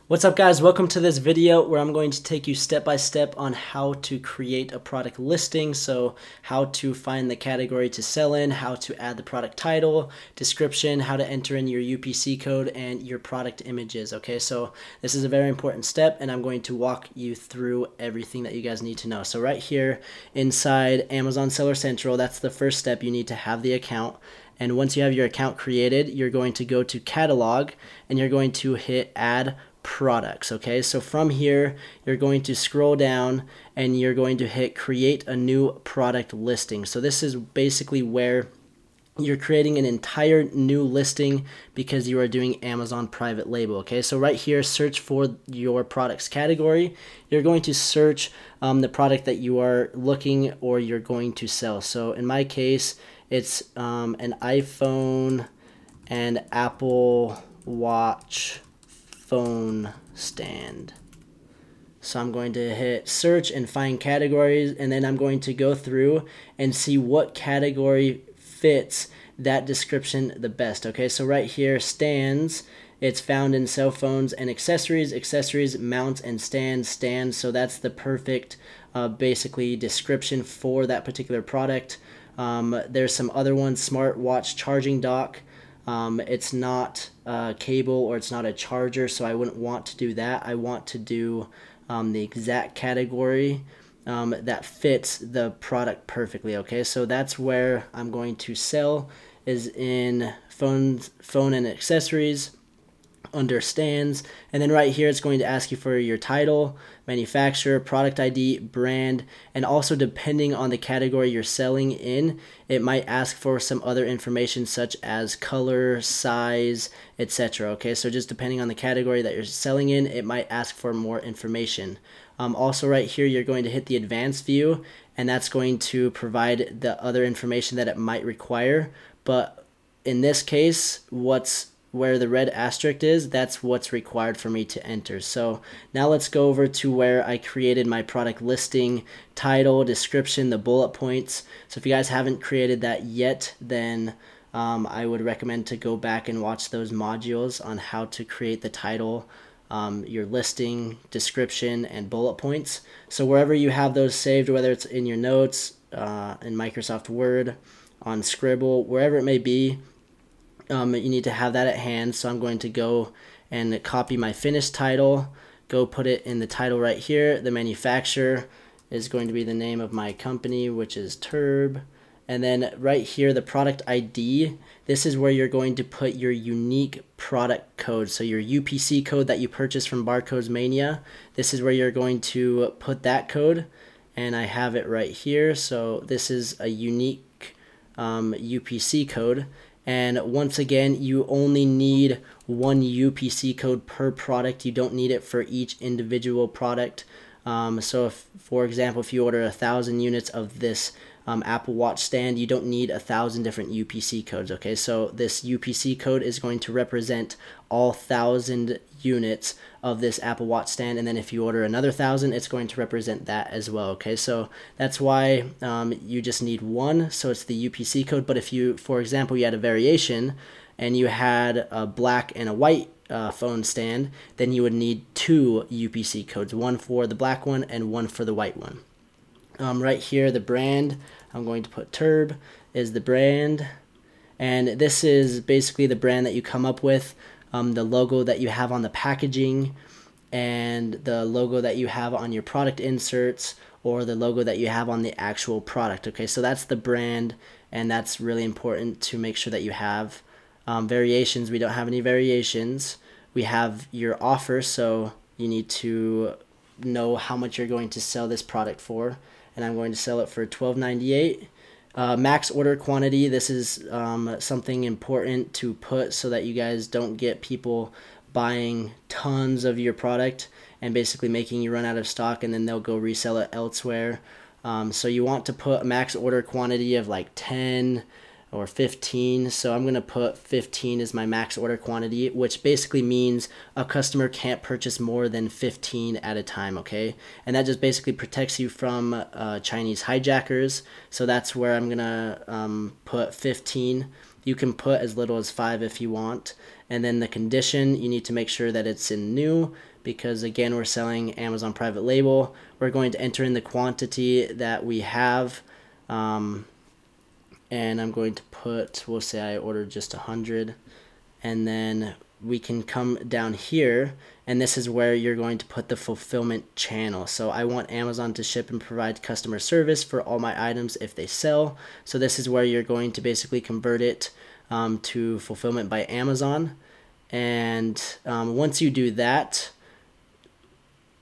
What's up, guys? Welcome to this video where I'm going to take you step by step on how to create a product listing. So how to find the category to sell in, how to add the product title, description, how to enter in your UPC code, and your product images. Okay, so this is a very important step and I'm going to walk you through everything that you guys need to know. So right here inside Amazon Seller Central, that's the first step. You need to have the account. And once you have your account created, you're going to go to catalog and you're going to hit add products. Okay, so from here you're going to scroll down and you're going to hit create a new product listing. So this is basically where you're creating an entire new listing because you are doing Amazon private label. Okay, so right here, search for your products category. You're going to search the product that you are looking or you're going to sell. So in my case, it's an iPhone and Apple Watch phone stand. So I'm going to hit search and find categories, and then I'm going to go through and see what category fits that description the best. Okay, so right here, stands, it's found in cell phones and accessories, mounts, and stands. So that's the perfect basically description for that particular product. There's some other ones, smartwatch charging dock. It's not a cable or it's not a charger, so I wouldn't want to do that. I want to do the exact category that fits the product perfectly. Okay, so that's where I'm going to sell, is in phone and accessories, understands, and then right here it's going to ask you for your title, manufacturer, product ID, brand, and also depending on the category you're selling in, it might ask for some other information such as color, size, etc. Okay, so just depending on the category that you're selling in, it might ask for more information. Also right here you're going to hit the advanced view, and that's going to provide the other information that it might require, but in this case, where the red asterisk is, that's what's required for me to enter. So now let's go over to where I created my product listing, title, description, the bullet points. So if you guys haven't created that yet, then I would recommend to go back and watch those modules on how to create the title, your listing, description, and bullet points. So wherever you have those saved, whether it's in your notes, in Microsoft Word, on Scribble, wherever it may be, you need to have that at hand. So I'm going to go and copy my finished title, go put it in the title right here. The manufacturer is going to be the name of my company, which is Turb. And then right here, the product ID, this is where you're going to put your unique product code. So your UPC code that you purchased from Barcodes Mania, this is where you're going to put that code. And I have it right here. So this is a unique UPC code. And once again, you only need one UPC code per product. You don't need it for each individual product. So if, for example, if you order 1,000 units of this Apple Watch stand, you don't need 1,000 different UPC codes. Okay, so this UPC code is going to represent all 1,000 units of this Apple Watch stand, and then if you order another 1,000, it's going to represent that as well. Okay, so that's why you just need one, so it's the UPC code. But if you, for example, you had a variation and you had a black and a white phone stand, then you would need two UPC codes, one for the black one and one for the white one. Right here, the brand, I'm going to put Turb is the brand, and this is basically the brand that you come up with, the logo that you have on the packaging, and the logo that you have on your product inserts, or the logo that you have on the actual product. Okay, so that's the brand, and that's really important to make sure that you have. Variations, we don't have any variations. We have your offer, so you need to know how much you're going to sell this product for, and I'm going to sell it for $12.98. Max order quantity, this is something important to put so that you guys don't get people buying tons of your product and basically making you run out of stock, and then they'll go resell it elsewhere. So you want to put a max order quantity of like 10 or 15. So I'm going to put 15 as my max order quantity, which basically means a customer can't purchase more than 15 at a time. Okay, and that just basically protects you from Chinese hijackers. So that's where I'm going to put 15. You can put as little as 5 if you want. And then the condition, you need to make sure that it's in new, because again, we're selling Amazon private label. We're going to enter in the quantity that we have. And I'm going to put, we'll say I ordered just 100. And then we can come down here, and this is where you're going to put the fulfillment channel. So I want Amazon to ship and provide customer service for all my items if they sell. So this is where you're going to basically convert it to fulfillment by Amazon. And once you do that,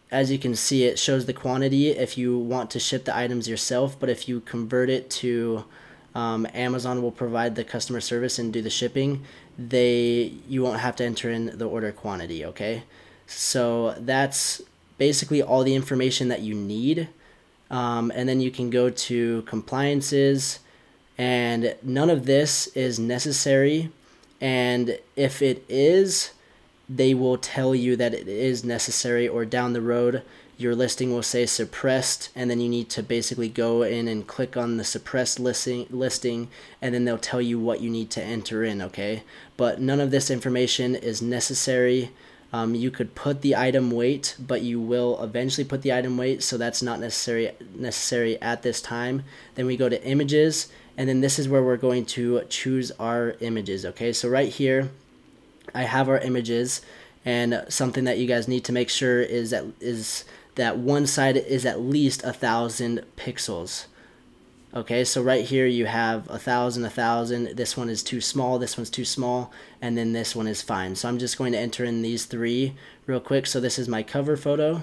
as you can see, it shows the quantity if you want to ship the items yourself, but if you convert it to Amazon will provide the customer service and do the shipping, you won't have to enter in the order quantity, okay? So that's basically all the information that you need. And then you can go to compliances, and none of this is necessary. And if it is, they will tell you that it is necessary, or down the road your listing will say suppressed, and then you need to basically go in and click on the suppressed listing, and then they'll tell you what you need to enter in, okay? But none of this information is necessary. You could put the item weight, but you will eventually put the item weight, so that's not necessary at this time. Then we go to images, and then this is where we're going to choose our images, okay? So right here I have our images, and something that you guys need to make sure is that one side is at least 1,000 pixels. Okay, so right here you have 1,000, 1,000. This one is too small, this one's too small, and then this one is fine. So I'm just going to enter in these three real quick. So this is my cover photo.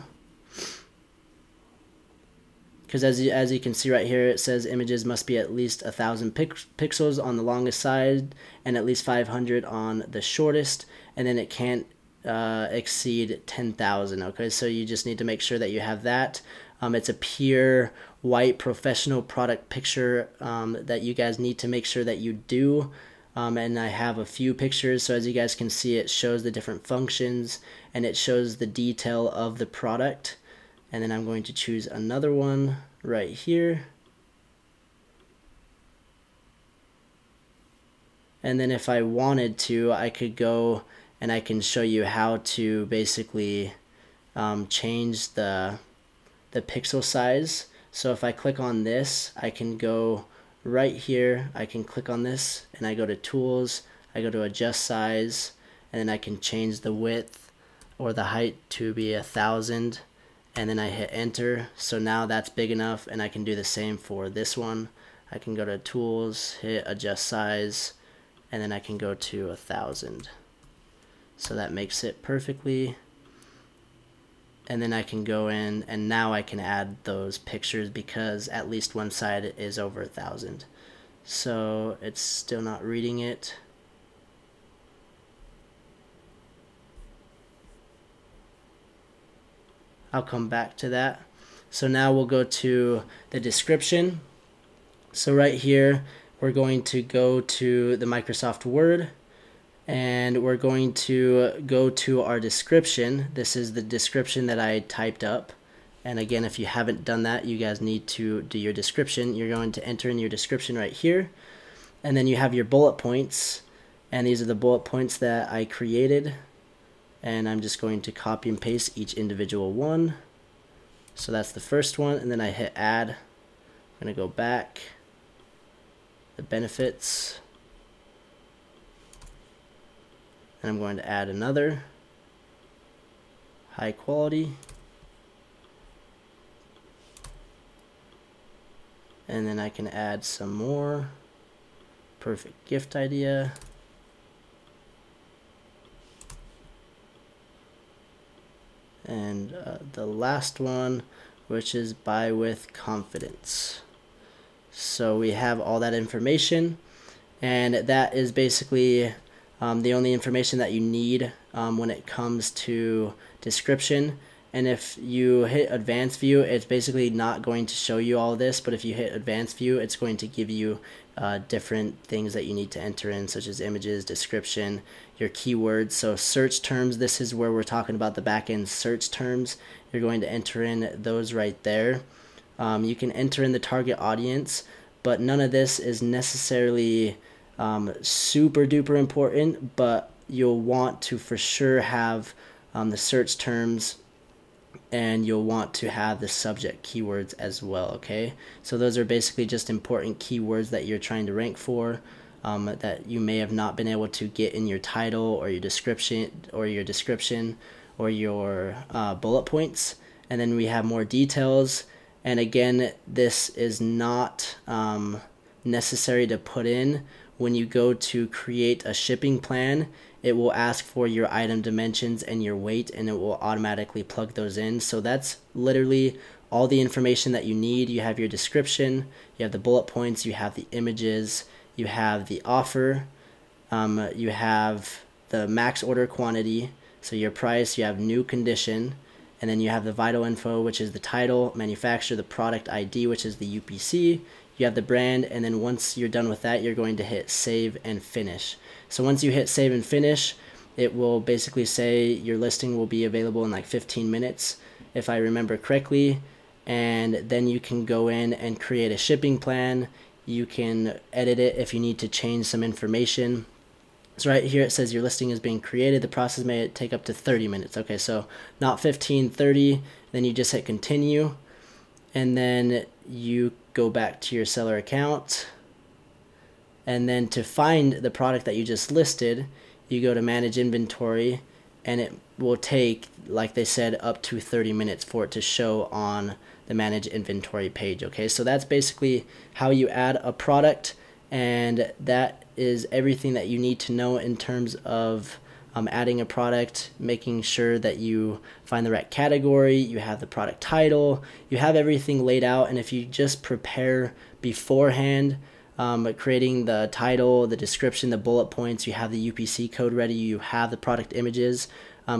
Because as you can see right here, it says images must be at least 1,000 pixels on the longest side and at least 500 on the shortest, and then it can't exceed 10,000. Okay, so you just need to make sure that you have that. It's a pure white professional product picture that you guys need to make sure that you do. And I have a few pictures, so as you guys can see, it shows the different functions and it shows the detail of the product. And then I'm going to choose another one right here. And then if I wanted to, I could go and I can show you how to basically change the pixel size. So if I click on this, I can go right here, I can click on this and I go to tools, I go to adjust size, and then I can change the width or the height to be 1,000, and then I hit enter. So now that's big enough, and I can do the same for this one. I can go to tools, hit adjust size, and then I can go to 1,000. So that makes it perfectly. And then I can go in and now I can add those pictures because at least one side is over 1,000. So it's still not reading it. I'll come back to that. So now we'll go to the description. So right here, we're going to go to the Microsoft Word, and we're going to go to our description. This is the description that I typed up. And again, if you haven't done that, you guys need to do your description. You're going to enter in your description right here. And then you have your bullet points. And these are the bullet points that I created. And I'm just going to copy and paste each individual one. So that's the first one. And then I hit add. I'm going to go back. The benefits. And I'm going to add another. High quality. And then I can add some more. Perfect gift idea. And the last one, which is buy with confidence. So we have all that information, and that is basically the only information that you need when it comes to description. And if you hit advanced view, it's basically not going to show you all this, but if you hit advanced view, it's going to give you different things that you need to enter in, such as images, description, your keywords. So search terms, this is where we're talking about the back-end search terms. You're going to enter in those right there. You can enter in the target audience, but none of this is necessarily super duper important, but you'll want to for sure have the search terms, and you'll want to have the subject keywords as well. Okay, so those are basically just important keywords that you're trying to rank for, that you may have not been able to get in your title or your description or your bullet points. And then we have more details, and again, this is not necessary to put in. When you go to create a shipping plan, it will ask for your item dimensions and your weight, and it will automatically plug those in. So that's literally all the information that you need. You have your description, you have the bullet points, you have the images, you have the offer, you have the max order quantity, so your price, you have new condition, and then you have the vital info, which is the title, manufacturer, the product ID, which is the UPC, you have the brand, and then once you're done with that, you're going to hit save and finish. So once you hit save and finish, it will basically say your listing will be available in like 15 minutes, if I remember correctly, and then you can go in and create a shipping plan. You can edit it if you need to change some information. So right here it says your listing is being created. The process may take up to 30 minutes. Okay, so not 15, 30. Then you just hit continue, and then you go back to your seller account, and then to find the product that you just listed, you go to manage inventory, and it will take, like they said, up to 30 minutes for it to show on the manage inventory page. Okay, so that's basically how you add a product, and that is everything that you need to know in terms of adding a product, making sure that you find the right category, you have the product title, you have everything laid out. And if you just prepare beforehand, creating the title, the description, the bullet points, you have the UPC code ready, you have the product images,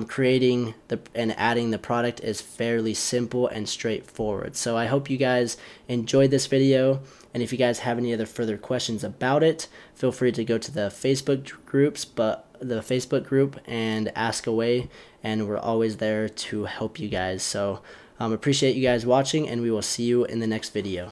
creating and adding the product is fairly simple and straightforward. So I hope you guys enjoyed this video, and if you guys have any other further questions about it, feel free to go to the Facebook group and ask away, and we're always there to help you guys. So appreciate you guys watching, and we will see you in the next video.